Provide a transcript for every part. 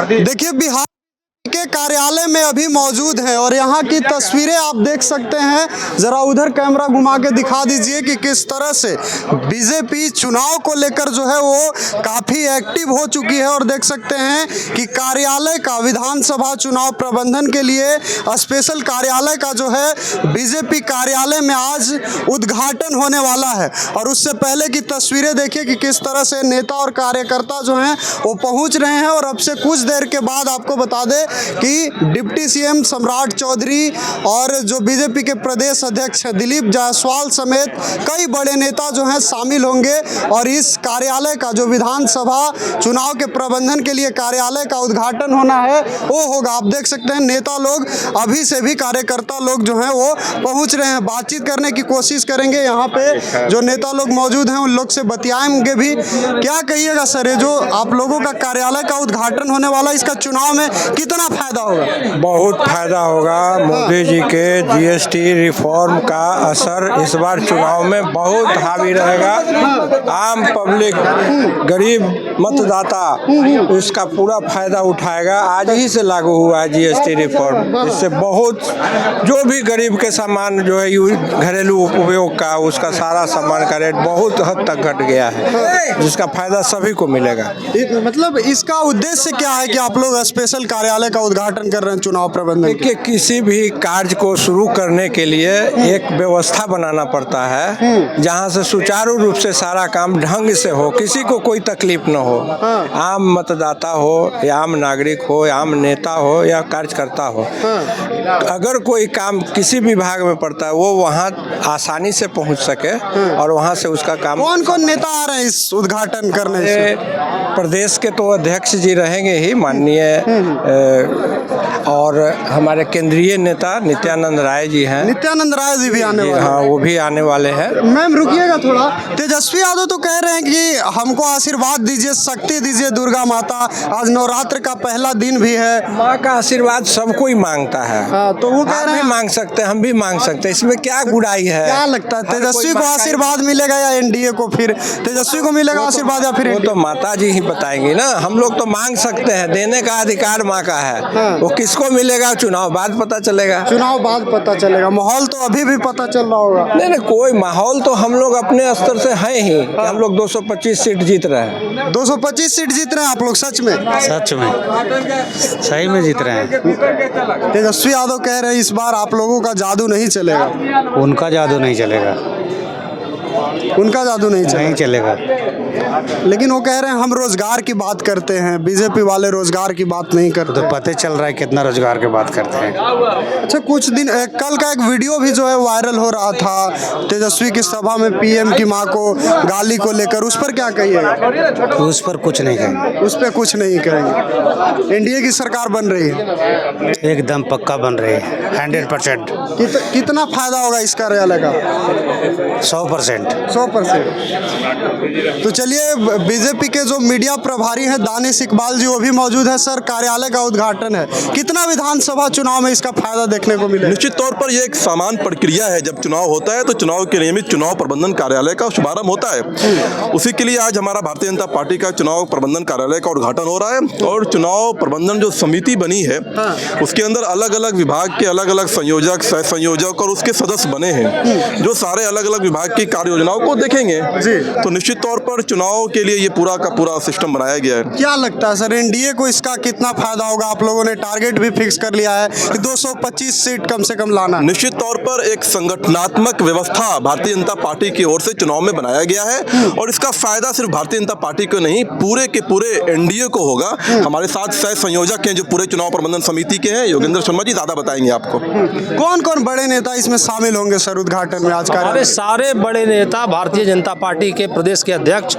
देखिए, बिहार के कार्यालय में अभी मौजूद हैं और यहाँ की तस्वीरें आप देख सकते हैं। जरा उधर कैमरा घुमा के दिखा दीजिए कि किस तरह से बीजेपी चुनाव को लेकर जो है वो काफ़ी एक्टिव हो चुकी है। और देख सकते हैं कि कार्यालय का विधानसभा चुनाव प्रबंधन के लिए स्पेशल कार्यालय का जो है बीजेपी कार्यालय में आज उद्घाटन होने वाला है। और उससे पहले की तस्वीरें देखिए कि किस तरह से नेता और कार्यकर्ता जो हैं वो पहुँच रहे हैं। और अब से कुछ देर के बाद आपको बता दें कि डिप्टी सीएम सम्राट चौधरी और जो बीजेपी के प्रदेश अध्यक्ष दिलीप जायसवाल समेत कई बड़े नेता जो हैं शामिल होंगे। और इस कार्यालय का जो विधानसभा चुनाव के प्रबंधन के लिए कार्यालय का उद्घाटन होना है वो होगा। आप देख सकते हैं नेता लोग अभी से भी कार्यकर्ता लोग जो हैं वो पहुंच रहे हैं। बातचीत करने की कोशिश करेंगे, यहाँ पे जो नेता लोग मौजूद हैं उन लोग से बतियाएंगे भी। क्या कहिएगा सर, ये जो आप लोगों का कार्यालय का उद्घाटन होने वाला, इसका चुनाव में कितना फायदा होगा? बहुत फायदा होगा। मोदी जी के जीएसटी रिफॉर्म का असर इस बार चुनाव में बहुत हावी रहेगा। आम पब्लिक, गरीब मतदाता इसका पूरा फायदा उठाएगा। आज ही से लागू हुआ है जीएसटी रिफॉर्म। इससे बहुत जो भी गरीब के सामान जो है घरेलू उपयोग का, उसका सारा सामान का रेट बहुत हद तक घट गया है, जिसका फायदा सभी को मिलेगा। मतलब इसका उद्देश्य क्या है कि आप लोग स्पेशल कार्यालय का उद्घाटन कर रहे हैं चुनाव प्रबंधन के? किसी भी कार्य को शुरू करने के लिए एक व्यवस्था बनाना पड़ता है, जहां से सुचारू रूप से सारा काम ढंग से हो, किसी को कोई तकलीफ न हो। आम मतदाता हो या आम नागरिक हो या आम नेता हो या कार्यकर्ता हो, अगर कोई काम किसी विभाग में पड़ता है वो वहां आसानी से पहुंच सके और वहां से उसका काम। कौन कौन नेता आ रहे हैं इस उद्घाटन करने से? प्रदेश के तो अध्यक्ष जी रहेंगे ही, माननीय, और हमारे केंद्रीय नेता नित्यानंद राय जी हैं। नित्यानंद राय जी भी आने वाले हैं? हाँ, वो भी आने वाले हैं। मैम रुकिएगा थोड़ा। तेजस्वी यादव तो कह रहे हैं कि हमको आशीर्वाद दीजिए, शक्ति दीजिए दुर्गा माता। आज नवरात्र का पहला दिन भी है। माँ का आशीर्वाद सब कोई मांगता है। तो वो कह रहे हैं मांग सकते हैं, हम भी मांग सकते हैं, इसमें क्या बुराई है? क्या लगता है तेजस्वी को आशीर्वाद मिलेगा या एनडीए को? फिर तेजस्वी को मिलेगा आशीर्वाद या फिर? वो तो माता जी ही बताएंगी ना। हम लोग तो मांग सकते हैं, देने का अधिकार माँ का है। वो किसको मिलेगा चुनाव बाद पता चलेगा। चुनाव बाद पता चलेगा। माहौल तो अभी भी पता चल रहा होगा। नहीं, कोई माहौल तो हम लोग अपने स्तर से हैं ही। हम लोग 225 सीट जीत रहे हैं। 225 सीट जीत रहे हैं आप लोग? सच में? सच में, सही में जीत रहे हैं। तेजस्वी यादव कह रहे हैं इस बार आप लोगों का जादू नहीं चलेगा। उनका जादू नहीं चलेगा। उनका जादू नहीं चलेगा। लेकिन वो कह रहे हैं हम रोजगार की बात करते हैं, बीजेपी वाले रोजगार की बात नहीं करते। तो पता चल रहा है कितना रोजगार की बात करते हैं। अच्छा, कुछ दिन कल का एक वीडियो भी जो है वायरल हो रहा था तेजस्वी की सभा में पीएम की मां को गाली को लेकर, उस पर क्या कहिएगा? उस पर कुछ नहीं कहेंगे। उस पर कुछ नहीं कहेंगे। एनडीए की सरकार बन रही है? एकदम पक्का बन रही है, 100%। कितना फायदा होगा इस कार्यालय का? 100%। 100%। तो चलिए, बीजेपी के जो मीडिया प्रभारी हैं दानिश इकबाल जी वो भी मौजूद है। सर, कार्यालय का उद्घाटन है, कितना विधानसभा चुनाव में इसका फायदा देखने को मिलेगा? निश्चित तौर पर यह एक सामान्य प्रक्रिया है। जब चुनाव होता है तो चुनाव के नियमित चुनाव प्रबंधन कार्यालय का शुभारंभ होता है। उसी के लिए आज हमारा भारतीय जनता पार्टी का चुनाव प्रबंधन कार्यालय का उद्घाटन हो रहा है। और चुनाव प्रबंधन जो समिति बनी है उसके अंदर अलग अलग विभाग के अलग अलग संयोजक, सह संयोजक और उसके सदस्य बने हैं, जो सारे अलग अलग विभाग की कार्य योजनाओं को देखेंगे। तो निश्चित तौर पर चुनाव के लिए ये पूरा का पूरा सिस्टम बनाया गया है। क्या लगता है सर, एनडीए को इसका कितना फायदा होगा? आप लोगों ने टारगेट भी फिक्स कर लिया है कि 225 सीट कम से कम लाना। निश्चित तौर पर एक संगठनात्मक व्यवस्था भारतीय जनता पार्टी की ओर से चुनाव में बनाया गया है और इसका फायदा सिर्फ भारतीय जनता पार्टी को नहीं, पूरे के पूरे एनडीए को होगा। हमारे साथ सह संयोजक हैं जो पूरे चुनाव प्रबंधन समिति के हैं, योगेंद्र शर्मा जी ज्यादा बताएंगे आपको। कौन कौन बड़े नेता इसमें शामिल होंगे सर उद्घाटन में आज का? हमारे सारे बड़े नेता, भारतीय जनता पार्टी के प्रदेश के अध्यक्ष,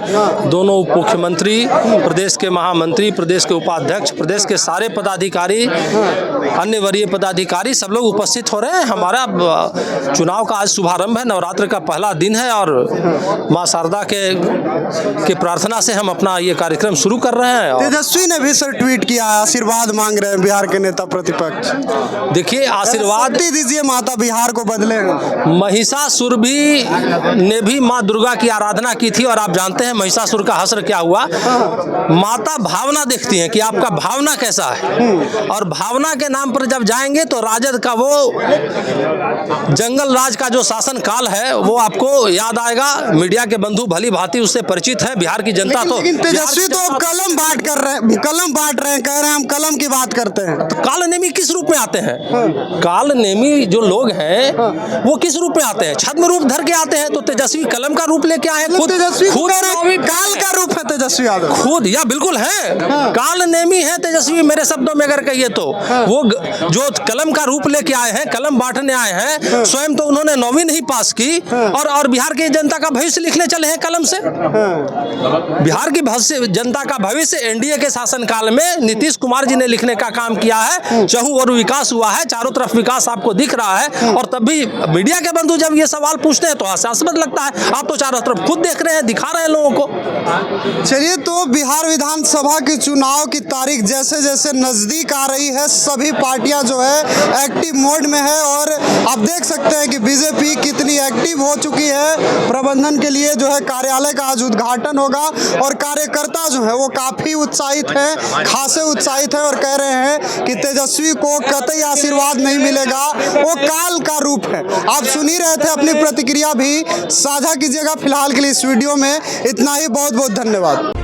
दोनों उप मुख्यमंत्री, प्रदेश के महामंत्री, प्रदेश के उपाध्यक्ष, प्रदेश के सारे पदाधिकारी, अन्य वरीय पदाधिकारी सब लोग उपस्थित हो रहे हैं। हमारा चुनाव का आज शुभारंभ है, नवरात्र का पहला दिन है और माँ शारदा के प्रार्थना से हम अपना ये कार्यक्रम शुरू कर रहे हैं। तेजस्वी ने भी सर ट्वीट किया, आशीर्वाद मांग रहे हैं बिहार के नेता प्रतिपक्ष। देखिए, आशीर्वाद दीजिए, माता बिहार को बदले। महिषासुर भी ने भी माँ दुर्गा की आराधना की थी और आप जानते हैं महिषासुर का हश्र क्या हुआ, माता भावना देखती हैं कि आपका भावना कैसा है, और भावना के नाम पर जब जाएंगे तो राजद का वो जंगल राज का जो शासन काल है वो आपको याद आएगा। मीडिया के बंधु भली भांति उससे परिचित है। बिहार की जनता तो लेकिन तेजस्वी तो कलम बांट रहे हैं, कह रहे हैं हम कलम की बात करते हैं। काल नेमी किस रूप में आते हैं? काल नेमी जो लोग हैं वो किस रूप में आते हैं? छद्म रूप धर के आते हैं। तो तेजस्वी कलम का रूप लेके आए हैं। तेजस्वी खुद काल का रूप है तेजस्वी यादव, खुद या बिल्कुल है, काल नेमी है तेजस्वी। मेरे शब्दों में अगर कहिए तो वो जो कलम का रूप लेके आए हैं, कलम बांटने आए हैं, स्वयं तो उन्होंने 9वीं नहीं पास की और बिहार की जनता का भविष्य लिखने चले हैं कलम से। बिहार की जनता का भविष्य एनडीए के शासनकाल में नीतीश कुमार जी ने लिखने का काम किया है। चहुं और विकास हुआ है, चारों तरफ विकास आपको दिख रहा है। और तब भी मीडिया के बंधु जब ये सवाल पूछते हैं तो हास्यास्पद लगता है। आप तो चारों तरफ खुद देख रहे हैं, दिखा रहे हैं लोगों को। चलिए, तो बिहार विधानसभा के चुनाव की तारीख जैसे जैसे नजदीक आ रही है, सभी पार्टियां जो है एक्टिव मोड में है और आप देख सकते हैं कि बीजेपी कितनी एक्टिव हो चुकी है। प्रबंधन के लिए जो है कार्यालय का आज उद्घाटन होगा और कार्यकर्ता जो है वो काफी उत्साहित है, खासे उत्साहित है और कह रहे हैं कि तेजस्वी को कतई आशीर्वाद नहीं मिलेगा, वो काल का रूप है। आप सुन ही रहे थे, अपनी प्रतिक्रिया भी साझा कीजिएगा। फिलहाल के लिए इस वीडियो में इतना ही। बहुत बहुत धन्यवाद।